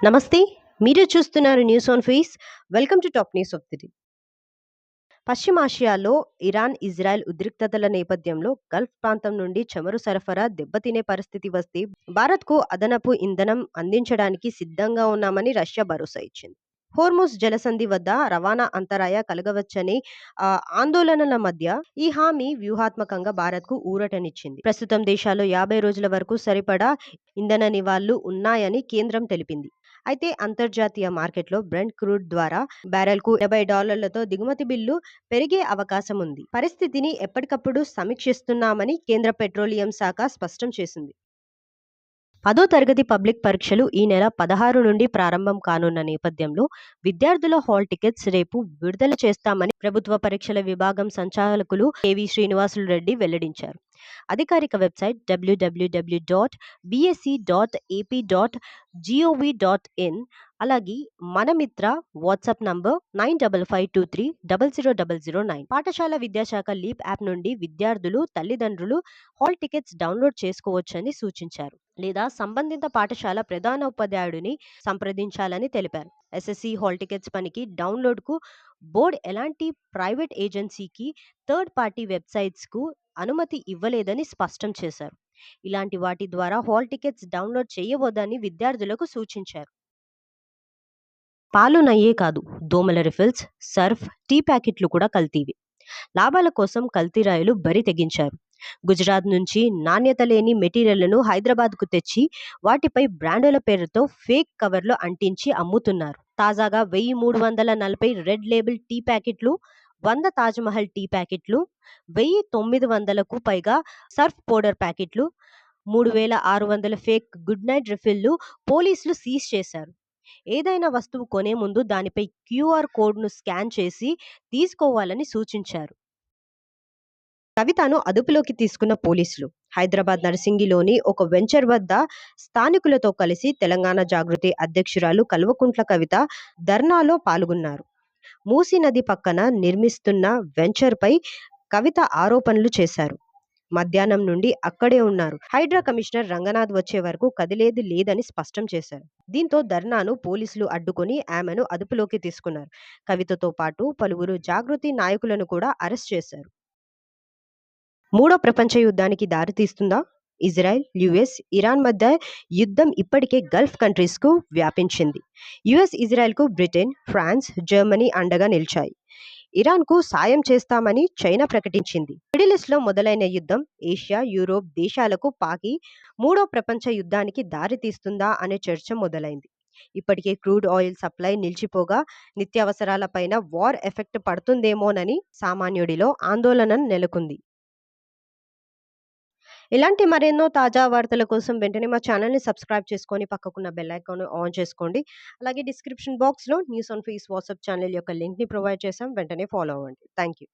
నమస్తే. మీరు చూస్తున్నారు news on face. Welcome to top news of the day. పశ్చిమాసియాలో ఇరాన్, ఇజ్రాయెల్ ఉద్రిక్తతల నేపథ్యంలో గల్ఫ్ ప్రాంతం నుండి చమురు సరఫరా దెబ్బతినే పరిస్థితి వస్తే భారత్కు అదనపు ఇంధనం అందించడానికి సిద్ధంగా ఉన్నామని రష్యా భరోసా ఇచ్చింది. హోర్ముజ్ జలసంధి వద్ద రవాణా అంతరాయ కలగవచ్చని ఆందోళనల మధ్య ఈ హామీ వ్యూహాత్మకంగా భారత్కు ఊరటనిచ్చింది. ప్రస్తుతం దేశాల్లో 50 రోజుల వరకు సరిపడా ఇంధన నిల్వలు ఉన్నాయని కేంద్రం తెలిపింది. అయితే అంతర్జాతీయ మార్కెట్లో బ్రెంట్ క్రూడ్ ద్వారా బ్యారెల్కు $80తో దిగుమతి బిల్లు పెరిగే అవకాశం ఉంది. పరిస్థితిని ఎప్పటికప్పుడు సమీక్షిస్తున్నామని కేంద్ర పెట్రోలియం శాఖ స్పష్టం చేసింది. 10వ తరగతి పబ్లిక్ పరీక్షలు ఈ నెల 16 నుండి ప్రారంభం కానున్న నేపథ్యంలో విద్యార్థుల హాల్ టికెట్స్ రేపు విడుదల చేస్తామని ప్రభుత్వ పరీక్షల విభాగం సంచాలకులు కేవీ శ్రీనివాసులు రెడ్డి వెల్లడించారు. అధికారిక వెబ్సైట్ www.bsc.ap.gov.in అలాగే మన మిత్ర వాట్సాప్ నంబర్ 9552300009. పాఠశాల విద్యాశాఖ లీప్ యాప్ నుండి విద్యార్థులు, తల్లిదండ్రులు హాల్ టికెట్స్ డౌన్లోడ్ చేసుకోవచ్చని సూచించారు. లేదా సంబంధిత పాఠశాల ప్రధానోపాధ్యాయుడిని సంప్రదించాలని తెలిపారు. ఎస్ఎస్సి హాల్ టికెట్స్ పనికి డౌన్లోడ్కు బోర్డు ఎలాంటి ప్రైవేట్ ఏజెన్సీకి, థర్డ్ పార్టీ వెబ్సైట్స్కు అనుమతి ఇవ్వలేదని స్పష్టం చేశారు. ఇలాంటి వాటి ద్వారా హాల్ టికెట్స్ డౌన్లోడ్ చేయవద్దని విద్యార్థులకు సూచించారు. పాలు నయ్యే కాదు, దోమల రిఫిల్స్, సర్ఫ్, టీ ప్యాకెట్లు కూడా కల్తీవి. లాభాల కోసం కల్తీ రాయులు బరి తెగించారు. గుజరాత్ నుంచి నాణ్యత లేని మెటీరియల్ను హైదరాబాద్కు తెచ్చి వాటిపై బ్రాండుల పేరుతో ఫేక్ కవర్లు అంటించి అమ్ముతున్నారు. తాజాగా 1340 రెడ్ లేబుల్ టీ ప్యాకెట్లు, 100 తాజ్మహల్ టీ ప్యాకెట్లు, 1900కు పైగా సర్ఫ్ పౌడర్ ప్యాకెట్లు, 3600 ఫేక్ గుడ్ నైట్ రిఫిల్లు పోలీసులు సీజ్ చేశారు. ఏదైనా వస్తువు కొనే ముందు దానిపై క్యూఆర్ కోడ్ను స్కాన్ చేసి తీసుకోవాలని సూచించారు. కవితను అదుపులోకి తీసుకున్న పోలీసులు. హైదరాబాద్ నర్సింగిలోని ఒక వెంచర్ వద్ద స్థానికులతో కలిసి తెలంగాణ జాగృతి అధ్యక్షురాలు కల్వకుంట్ల కవిత ధర్నాలో పాల్గొన్నారు. మూసీ నది పక్కన నిర్మిస్తున్న వెంచర్పై కవిత ఆరోపణలు చేశారు. మధ్యాహ్నం నుండి అక్కడే ఉన్నారు. హైడ్రా కమిషనర్ రంగనాథ్ వచ్చే వరకు కదిలేది లేదని స్పష్టం చేశారు. దీంతో ధర్నాను పోలీసులు అడ్డుకొని ఆమెను అదుపులోకి తీసుకున్నారు. కవితతో పాటు పలువురు జాగృతి నాయకులను కూడా అరెస్ట్ చేశారు. మూడో ప్రపంచ యుద్ధానికి దారితీస్తుందా? ఇజ్రాయెల్, యుఎస్, ఇరాన్ మధ్య యుద్ధం ఇప్పటికే గల్ఫ్ కంట్రీస్కు వ్యాపించింది. యుఎస్, ఇజ్రాయెల్కు బ్రిటన్, ఫ్రాన్స్, జర్మనీ అండగా నిలిచాయి. ఇరాన్కు సాయం చేస్తామని చైనా ప్రకటించింది. మిడిల్ ఈస్ట్లో మొదలైన యుద్ధం ఏషియా, యూరోప్ దేశాలకు పాకి మూడో ప్రపంచ యుద్ధానికి దారితీస్తుందా అనే చర్చ మొదలైంది. ఇప్పటికే క్రూడ్ ఆయిల్ సప్లై నిలిచిపోగా నిత్యావసరాలపైన వార్ ఎఫెక్ట్ పడుతుందేమోనని సామాన్యుడిలో ఆందోళన నెలకొంది. ఇలాంటి మరెన్నో తాజా వార్తల కోసం వెంటనే మా ఛానల్ని సబ్స్క్రైబ్ చేసుకొని పక్కకున్న బెల్ ఐకాన్ ఆన్ చేసుకోండి. అలాగే డిస్క్రిప్షన్ బాక్స్లో news on face WhatsApp channel యొక్క లింక్ని ప్రొవైడ్ చేశాం. వెంటనే ఫాలో అవ్వండి. Thank you.